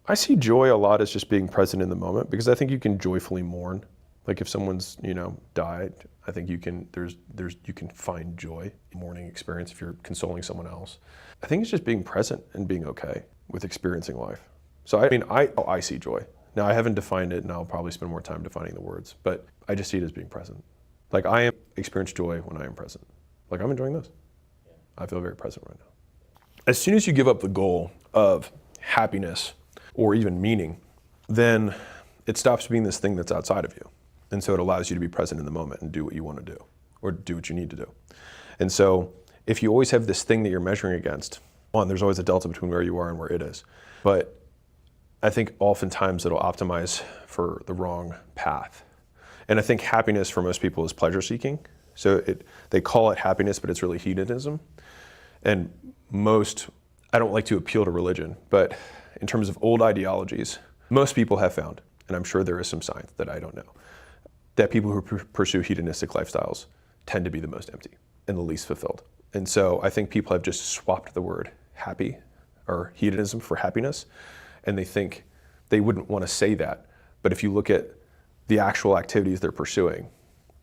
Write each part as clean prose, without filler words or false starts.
I see joy a lot as just being present in the moment, because I think you can joyfully mourn. Like if someone's, died, I think you can you can find joy in mourning experience if you're consoling someone else. I think it's just being present and being okay with experiencing life. So I see joy. Now I haven't defined it, and I'll probably spend more time defining the words, but I just see it as being present. Like I experience joy when I am present. Like I'm enjoying this. I feel very present right now. As soon as you give up the goal of happiness or even meaning, then it stops being this thing that's outside of you. And so it allows you to be present in the moment and do what you want to do, or do what you need to do. And so if you always have this thing that you're measuring against, one, there's always a delta between where you are and where it is. But I think oftentimes it'll optimize for the wrong path. And I think happiness for most people is pleasure seeking. So they call it happiness, but it's really hedonism. And I don't like to appeal to religion, but in terms of old ideologies, most people have found, and I'm sure there is some science that I don't know, that people who pursue hedonistic lifestyles tend to be the most empty and the least fulfilled. And so I think people have just swapped the word happy or hedonism for happiness, and they think they wouldn't want to say that. But if you look at the actual activities they're pursuing,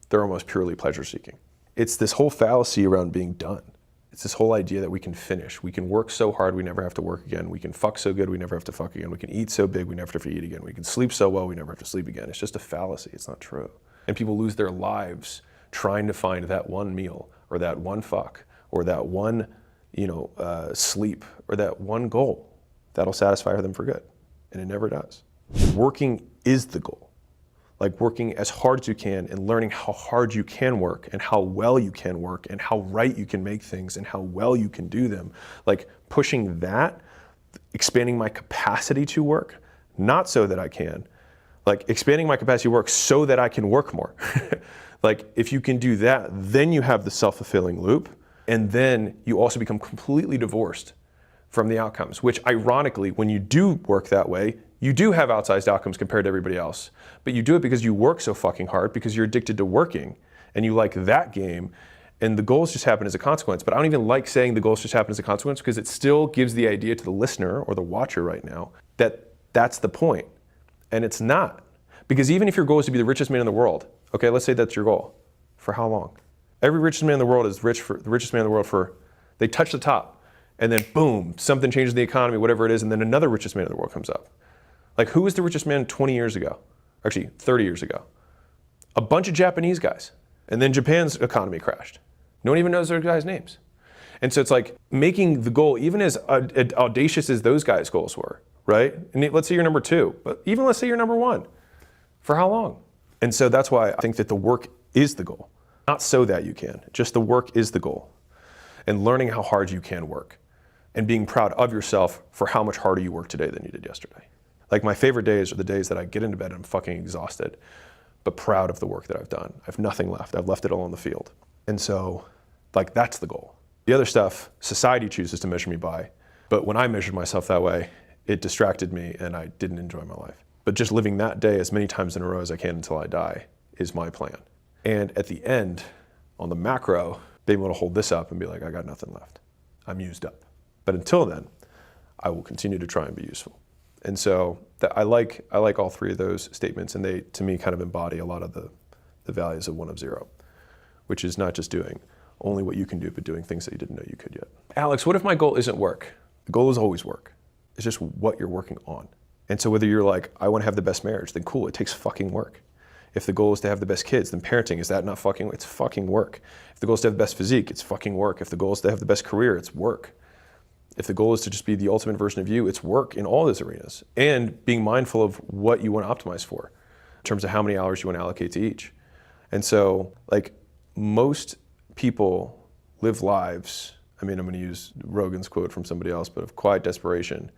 they're almost purely pleasure seeking. It's this whole fallacy around being done. It's this whole idea that we can finish. We can work so hard, we never have to work again. We can fuck so good, we never have to fuck again. We can eat so big, we never have to eat again. We can sleep so well, we never have to sleep again. It's just a fallacy, it's not true. And people lose their lives trying to find that one meal, or that one fuck, or that one, sleep, or that one goal that'll satisfy them for good. And it never does. Working is the goal. Like working as hard as you can and learning how hard you can work and how well you can work and how right you can make things and how well you can do them. Like pushing that, expanding my capacity to work, not so that I can, like expanding my capacity to work so that I can work more. Like if you can do that, then you have the self-fulfilling loop, and then you also become completely divorced from the outcomes, which ironically, when you do work that way, you do have outsized outcomes compared to everybody else. But you do it because you work so fucking hard, because you're addicted to working and you like that game, and the goals just happen as a consequence. But I don't even like saying the goals just happen as a consequence, because it still gives the idea to the listener or the watcher right now that that's the point. And it's not. Because even if your goal is to be the richest man in the world, okay, let's say that's your goal. For how long? Every richest man in the world is the richest man in the world for, they touch the top, and then boom, something changes in the economy, whatever it is, and then another richest man in the world comes up. Like who was the richest man 20 years ago? Actually, 30 years ago. A bunch of Japanese guys. And then Japan's economy crashed. No one even knows those guys' names. And so it's like making the goal, even as audacious as those guys' goals were, right? And let's say you're number 2, but even let's say you're number 1. For how long? And so that's why I think that the work is the goal. Not so that you can, just the work is the goal. And learning how hard you can work. And being proud of yourself for how much harder you work today than you did yesterday. Like my favorite days are the days that I get into bed and I'm fucking exhausted, but proud of the work that I've done. I have nothing left. I've left it all on the field. And so, like, that's the goal. The other stuff, society chooses to measure me by, but when I measured myself that way, it distracted me and I didn't enjoy my life. But just living that day as many times in a row as I can until I die is my plan. And at the end, on the macro, being able to hold this up and be like, I got nothing left. I'm used up. But until then, I will continue to try and be useful. And so I like all three of those statements, and they, to me, kind of embody a lot of the values of 1 of 0, which is not just doing only what you can do, but doing things that you didn't know you could yet. Alex, what if my goal isn't work? The goal is always work. It's just what you're working on. And so whether you're like, I want to have the best marriage, then cool, it takes fucking work. If the goal is to have the best kids, then parenting, is that not fucking work? It's fucking work. If the goal is to have the best physique, it's fucking work. If the goal is to have the best career, it's work. If the goal is to just be the ultimate version of you, it's work in all those arenas. And being mindful of what you want to optimize for in terms of how many hours you want to allocate to each. And so, like, most people live lives, I mean, I'm going to use Rogan's quote from somebody else, but of quiet desperation,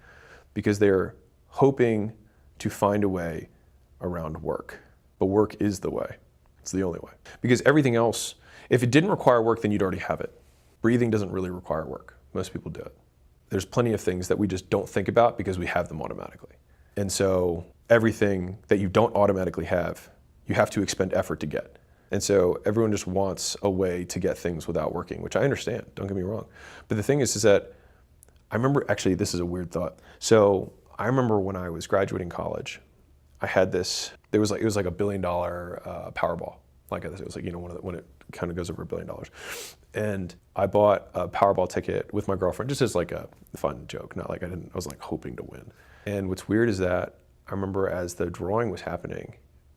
because they're hoping to find a way around work. But work is the way. It's the only way. Because everything else, if it didn't require work, then you'd already have it. Breathing doesn't really require work. Most people do it. There's plenty of things that we just don't think about because we have them automatically. And so everything that you don't automatically have, you have to expend effort to get. And so everyone just wants a way to get things without working, which I understand, don't get me wrong. But the thing is that I remember, actually, this is a weird thought. So I remember when I was graduating college, I had this, it was like $1 billion Powerball. Like it was like, when it kind of goes over $1 billion. And I bought a Powerball ticket with my girlfriend, just as like a fun joke, not like I was like hoping to win. And what's weird is that I remember as the drawing was happening,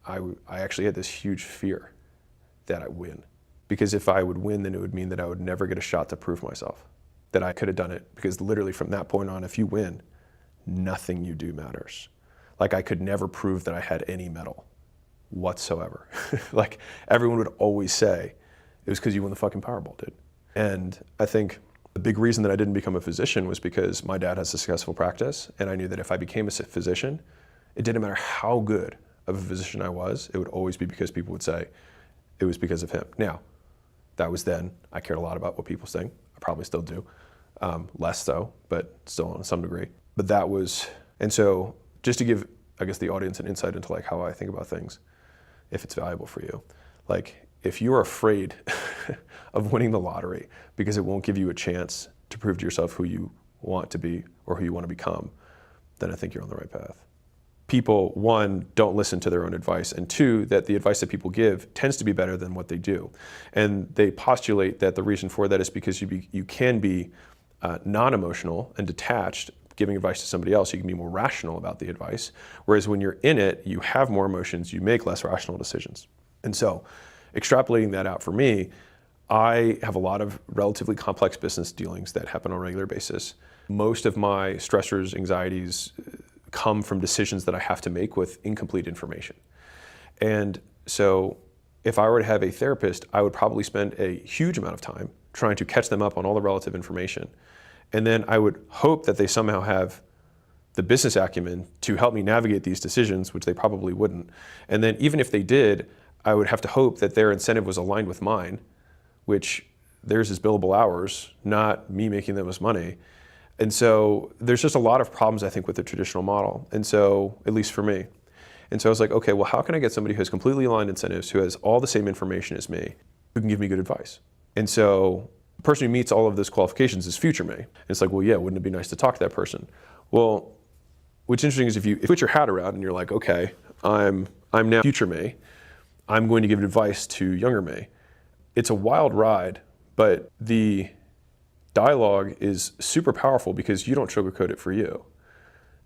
I actually had this huge fear that I win. Because if I would win, then it would mean that I would never get a shot to prove myself, that I could have done it. Because literally from that point on, if you win, nothing you do matters. Like I could never prove that I had any metal whatsoever. Like everyone would always say, it was because you won the fucking Powerball, dude. And I think the big reason that I didn't become a physician was because my dad has a successful practice, and I knew that if I became a physician, it didn't matter how good of a physician I was, it would always be because people would say it was because of him. Now, that was then. I cared a lot about what people think. I probably still do. Less so, but still on some degree. But that was, and so just to give, I guess, the audience an insight into like how I think about things, if it's valuable for you. Like, if you're afraid of winning the lottery because it won't give you a chance to prove to yourself who you want to be or who you want to become, then I think you're on the right path. People, one, don't listen to their own advice, and two, that the advice that people give tends to be better than what they do. And they postulate that the reason for that is because you can be non-emotional and detached giving advice to somebody else. You can be more rational about the advice, whereas when you're in it, you have more emotions, you make less rational decisions. And so, extrapolating that out for me, I have a lot of relatively complex business dealings that happen on a regular basis. Most of my stressors, anxieties come from decisions that I have to make with incomplete information. And so if I were to have a therapist, I would probably spend a huge amount of time trying to catch them up on all the relative information. And then I would hope that they somehow have the business acumen to help me navigate these decisions, which they probably wouldn't. And then even if they did, I would have to hope that their incentive was aligned with mine, which theirs is billable hours, not me making them as money. And so there's just a lot of problems, I think, with the traditional model. And so, at least for me. And so I was like, okay, well, how can I get somebody who has completely aligned incentives, who has all the same information as me, who can give me good advice? And so the person who meets all of those qualifications is future me. And it's like, well, yeah, wouldn't it be nice to talk to that person? Well, what's interesting is if you put your hat around and you're like, okay, I'm now future me, I'm going to give advice to younger me. It's a wild ride, but the dialogue is super powerful because you don't sugarcoat it for you.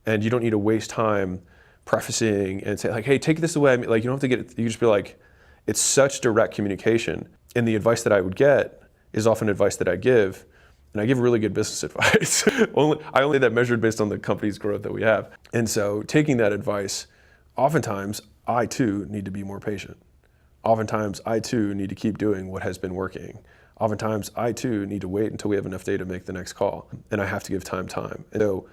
And you don't need to waste time prefacing and say like, hey, take this away. Like, you don't have to get it. You just be like, it's such direct communication. And the advice that I would get is often advice that I give. And I give really good business advice. I only that measured based on the company's growth that we have. And so taking that advice, oftentimes I too need to be more patient. Oftentimes I too need to keep doing what has been working. Oftentimes, I too need to wait until we have enough data to make the next call, and I have to give time. And so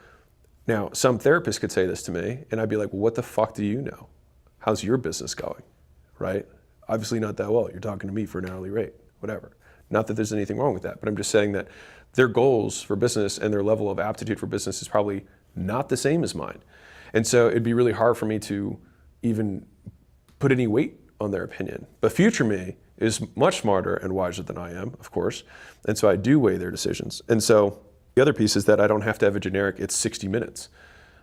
now some therapists could say this to me, and I'd be like, well, what the fuck do you know? How's your business going, right? Obviously not that well. You're talking to me for an hourly rate, whatever. Not that there's anything wrong with that, but I'm just saying that their goals for business and their level of aptitude for business is probably not the same as mine. And so it'd be really hard for me to even put any weight on their opinion. But future me is much smarter and wiser than I am, of course. And so I do weigh their decisions. And so the other piece is that I don't have to have a generic, it's 60 minutes.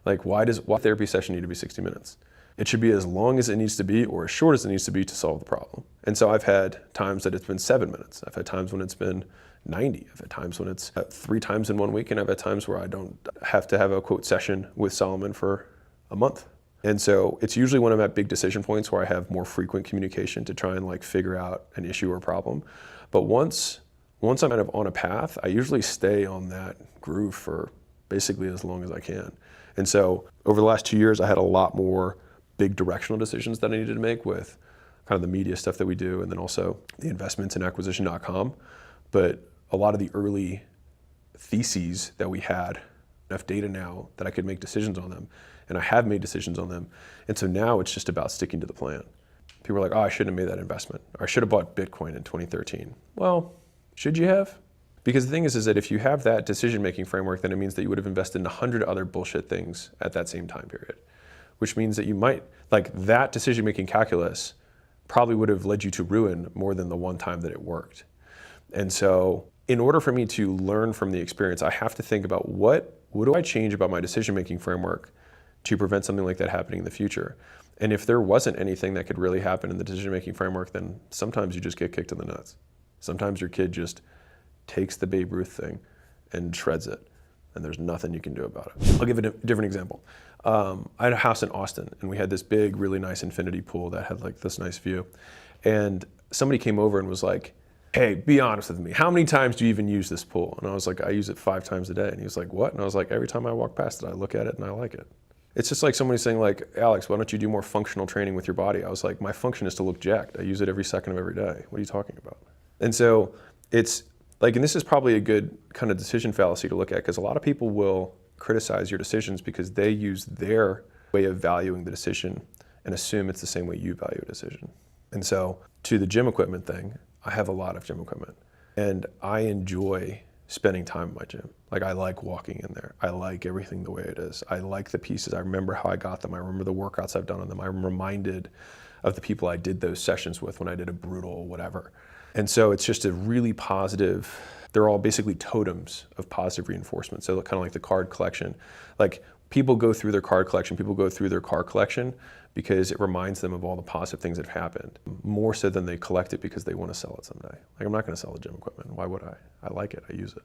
Like, why therapy session need to be 60 minutes? It should be as long as it needs to be or as short as it needs to be to solve the problem. And so I've had times that it's been 7 minutes. I've had times when it's been 90. I've had times when it's 3 times in 1 week. And I've had times where I don't have to have a quote session with Solomon for a month. And so it's usually when I'm at big decision points where I have more frequent communication to try and like figure out an issue or problem. But once I'm kind of on a path, I usually stay on that groove for basically as long as I can. And so over the last 2 years, I had a lot more big directional decisions that I needed to make with kind of the media stuff that we do, and then also the investments in acquisition.com. But a lot of the early theses that we had, enough data now that I could make decisions on them. And I have made decisions on them. And so now it's just about sticking to the plan. People are like, oh, I shouldn't have made that investment. Or I should have bought Bitcoin in 2013. Well, should you have? Because the thing is that if you have that decision-making framework, then it means that you would have invested in 100 other bullshit things at that same time period. Which means that you might, like that decision-making calculus probably would have led you to ruin more than the one time that it worked. And so in order for me to learn from the experience, I have to think about what do I change about my decision-making framework to prevent something like that happening in the future. And if there wasn't anything that could really happen in the decision-making framework, then sometimes you just get kicked in the nuts. Sometimes your kid just takes the Babe Ruth thing and shreds it, and there's nothing you can do about it. I'll give it a different example. I had a house in Austin, and we had this big, really nice infinity pool that had like this nice view. And somebody came over and was like, hey, be honest with me. How many times do you even use this pool? And I was like, I use it 5 times a day. And he was like, what? And I was like, every time I walk past it, I look at it and I like it. It's just like somebody saying like, Alex, why don't you do more functional training with your body? I was like, my function is to look jacked. I use it every second of every day. What are you talking about? And so it's like, and this is probably a good kind of decision fallacy to look at, because a lot of people will criticize your decisions because they use their way of valuing the decision and assume it's the same way you value a decision. And so to the gym equipment thing, I have a lot of gym equipment and I enjoy spending time in my gym. Like, I like walking in there. I like everything the way it is. I like the pieces. I remember how I got them. I remember the workouts I've done on them. I'm reminded of the people I did those sessions with when I did a brutal whatever. And so it's just a really positive, they're all basically totems of positive reinforcement. So kind of like the card collection. Like, people go through their card collection, people go through their car collection because it reminds them of all the positive things that have happened, more so than they collect it because they want to sell it someday. Like, I'm not going to sell the gym equipment. Why would I? I like it. I use it.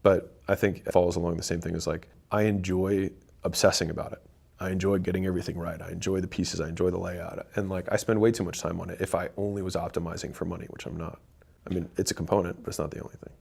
But I think it follows along the same thing as like, I enjoy obsessing about it. I enjoy getting everything right. I enjoy the pieces. I enjoy the layout. And like, I spend way too much time on it if I only was optimizing for money, which I'm not. I mean, it's a component, but it's not the only thing.